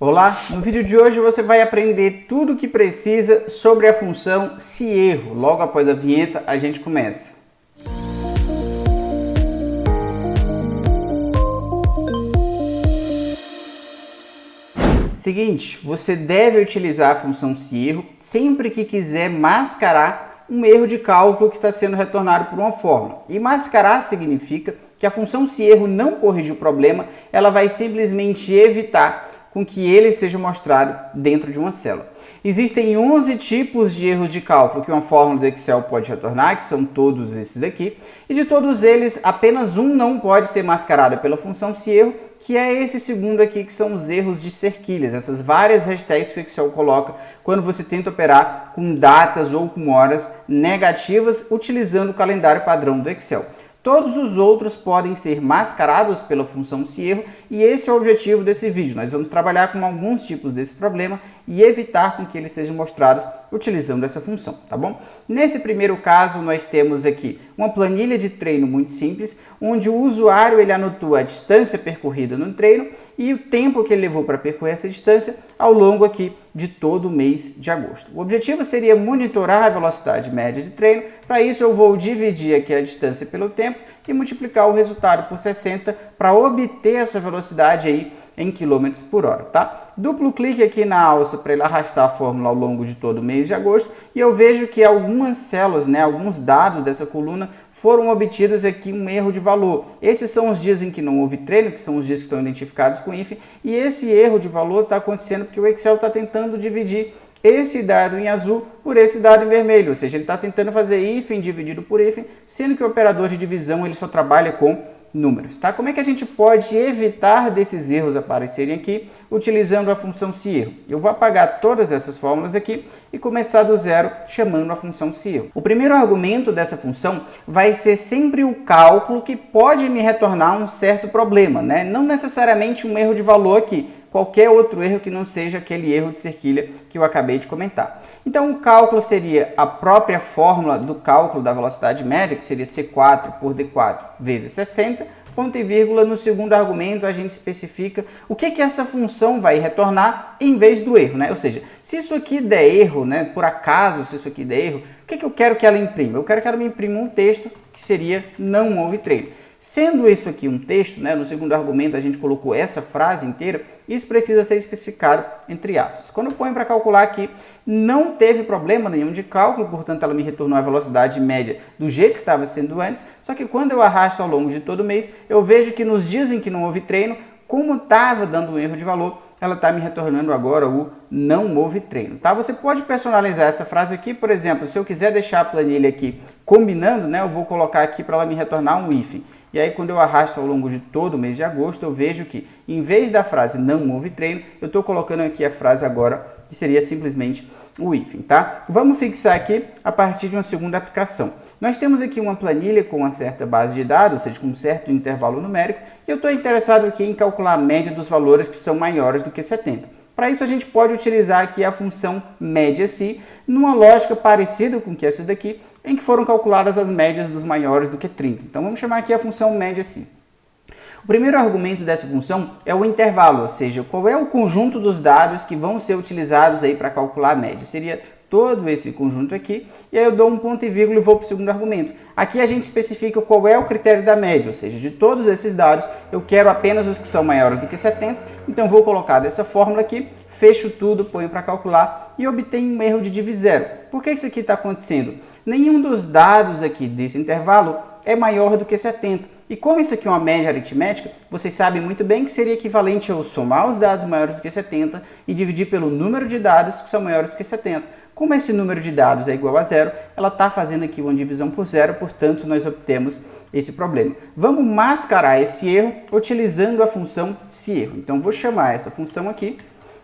Olá, no vídeo de hoje você vai aprender tudo o que precisa sobre a função se erro. Logo após a vinheta a gente começa. Seguinte, você deve utilizar a função se erro sempre que quiser mascarar um erro de cálculo que está sendo retornado por uma fórmula. E mascarar significa que a função se erro não corrige o problema, ela vai simplesmente evitar com que ele seja mostrado dentro de uma célula. Existem 11 tipos de erros de cálculo que uma fórmula do Excel pode retornar, que são todos esses daqui, e de todos eles, apenas um não pode ser mascarado pela função se erro, que é esse segundo aqui, que são os erros de cerquilhas, essas várias hashtags que o Excel coloca quando você tenta operar com datas ou com horas negativas utilizando o calendário padrão do Excel. Todos os outros podem ser mascarados pela função se erro e esse é o objetivo desse vídeo. Nós vamos trabalhar com alguns tipos desse problema e evitar com que eles sejam mostrados utilizando essa função, tá bom? Nesse primeiro caso, nós temos aqui uma planilha de treino muito simples, onde o usuário ele anotou a distância percorrida no treino e o tempo que ele levou para percorrer essa distância ao longo aqui de todo o mês de agosto. O objetivo seria monitorar a velocidade média de treino. Para isso eu vou dividir aqui a distância pelo tempo e multiplicar o resultado por 60 para obter essa velocidade aí em quilômetros por hora, tá? Duplo clique aqui na alça para ele arrastar a fórmula ao longo de todo o mês de agosto e eu vejo que algumas células, alguns dados dessa coluna foram obtidos aqui um erro de valor. Esses são os dias em que não houve treino, que são os dias que estão identificados com hífen, e esse erro de valor está acontecendo porque o Excel está tentando dividir esse dado em azul por esse dado em vermelho, ou seja, ele está tentando fazer hífen dividido por hífen, sendo que o operador de divisão ele só trabalha com números, tá? Como é que a gente pode evitar desses erros aparecerem aqui utilizando a função se erro? Eu vou apagar todas essas fórmulas aqui e começar do zero chamando a função se erro. O primeiro argumento dessa função vai ser sempre o cálculo que pode me retornar um certo problema, né? Não necessariamente um erro de valor aqui, qualquer outro erro que não seja aquele erro de cerquilha que eu acabei de comentar. Então o cálculo seria a própria fórmula do cálculo da velocidade média, que seria C4 por D4 vezes 60, ponto e vírgula. No segundo argumento a gente especifica o que essa função vai retornar em vez do erro, né? Ou seja, se isso aqui der erro, por acaso, se isso aqui der erro, o que eu quero que ela imprima? Eu quero que ela me imprima um texto que seria não houve treino. Sendo isso aqui um texto, no segundo argumento a gente colocou essa frase inteira, isso precisa ser especificado entre aspas. Quando eu ponho para calcular aqui, não teve problema nenhum de cálculo, portanto ela me retornou a velocidade média do jeito que estava sendo antes, só que quando eu arrasto ao longo de todo o mês, eu vejo que nos dias em que não houve treino, como estava dando um erro de valor, ela está me retornando agora o não houve treino, tá? Você pode personalizar essa frase aqui, por exemplo, se eu quiser deixar a planilha aqui combinando, eu vou colocar aqui para ela me retornar um hífen. E aí quando eu arrasto ao longo de todo o mês de agosto, eu vejo que em vez da frase não houve treino, eu estou colocando aqui a frase agora, que seria simplesmente o hífen, tá? Vamos fixar aqui a partir de uma segunda aplicação. Nós temos aqui uma planilha com uma certa base de dados, ou seja, com um certo intervalo numérico, e eu estou interessado aqui em calcular a média dos valores que são maiores do que 70. Para isso a gente pode utilizar aqui a função média-se, numa lógica parecida com que essa daqui, em que foram calculadas as médias dos maiores do que 30. Então vamos chamar aqui a função média-se. O primeiro argumento dessa função é o intervalo, ou seja, qual é o conjunto dos dados que vão ser utilizados aí para calcular a média. Seria todo esse conjunto aqui, e aí eu dou um ponto e vírgula e vou para o segundo argumento. Aqui a gente especifica qual é o critério da média, ou seja, de todos esses dados, eu quero apenas os que são maiores do que 70, então vou colocar dessa fórmula aqui, fecho tudo, ponho para calcular e obtenho um erro de div zero. Por que isso aqui está acontecendo? Nenhum dos dados aqui desse intervalo é maior do que 70. E como isso aqui é uma média aritmética, vocês sabem muito bem que seria equivalente a eu somar os dados maiores do que 70 e dividir pelo número de dados que são maiores do que 70. Como esse número de dados é igual a zero, ela está fazendo aqui uma divisão por zero, portanto nós obtemos esse problema. Vamos mascarar esse erro utilizando a função se erro. Então vou chamar essa função aqui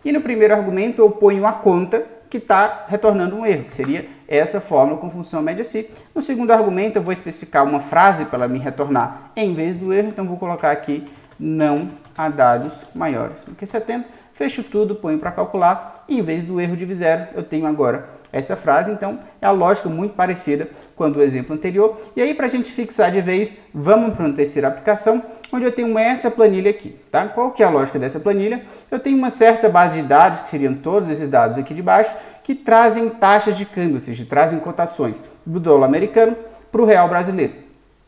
e no primeiro argumento eu ponho a conta que está retornando um erro, que seria essa fórmula com função média-se. No segundo argumento eu vou especificar uma frase para ela me retornar em vez do erro, então vou colocar aqui não há dados maiores do que 70, fecho tudo, ponho para calcular e em vez do erro de zero eu tenho agora essa frase. Então é a lógica muito parecida com a do exemplo anterior. E aí, para a gente fixar de vez, vamos para uma terceira aplicação, onde eu tenho essa planilha aqui, tá? Qual que é a lógica dessa planilha? Eu tenho uma certa base de dados, que seriam todos esses dados aqui de baixo, que trazem taxas de câmbio, ou seja, trazem cotações do dólar americano para o real brasileiro.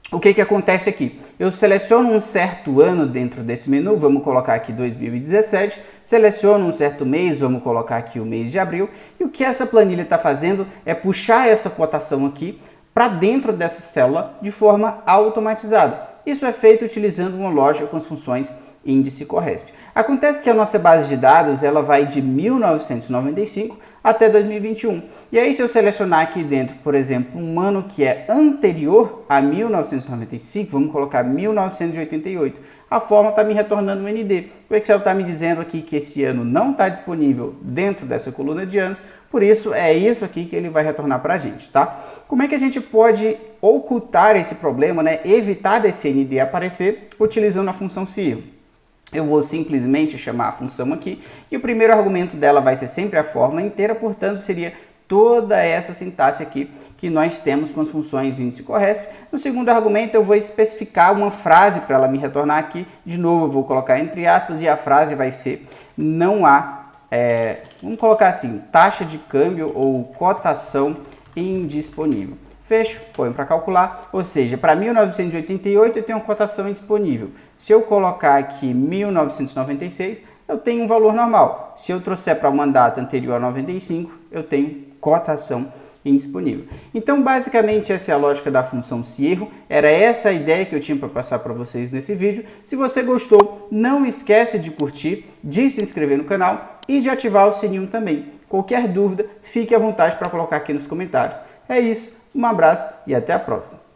O que acontece aqui? Eu seleciono um certo ano dentro desse menu, vamos colocar aqui 2017, seleciono um certo mês, vamos colocar aqui o mês de abril, e o que essa planilha está fazendo é puxar essa cotação aqui para dentro dessa célula de forma automatizada. Isso é feito utilizando uma lógica com as funções índice e CORRESP. Acontece que a nossa base de dados ela vai de 1995 até 2021. E aí, se eu selecionar aqui dentro, por exemplo, um ano que é anterior a 1995, vamos colocar 1988, a forma está me retornando um ND. O Excel está me dizendo aqui que esse ano não está disponível dentro dessa coluna de anos, por isso é isso aqui que ele vai retornar para a gente, tá? Como é que a gente pode ocultar esse problema, né? Evitar desse ND aparecer utilizando a função se-erro? Eu vou simplesmente chamar a função aqui e o primeiro argumento dela vai ser sempre a fórmula inteira, portanto seria toda essa sintaxe aqui que nós temos com as funções índice e CORRESP. No segundo argumento eu vou especificar uma frase para ela me retornar aqui, de novo eu vou colocar entre aspas e a frase vai ser não há, vamos colocar assim, taxa de câmbio ou cotação indisponível. Fecho, ponho para calcular, ou seja, para 1988 eu tenho uma cotação indisponível. Se eu colocar aqui 1996, eu tenho um valor normal. Se eu trouxer para uma data anterior a 95, eu tenho cotação indisponível. Então, basicamente, essa é a lógica da função se-erro. Era essa a ideia que eu tinha para passar para vocês nesse vídeo. Se você gostou, não esquece de curtir, de se inscrever no canal e de ativar o sininho também. Qualquer dúvida, fique à vontade para colocar aqui nos comentários. É isso. Um abraço e até a próxima.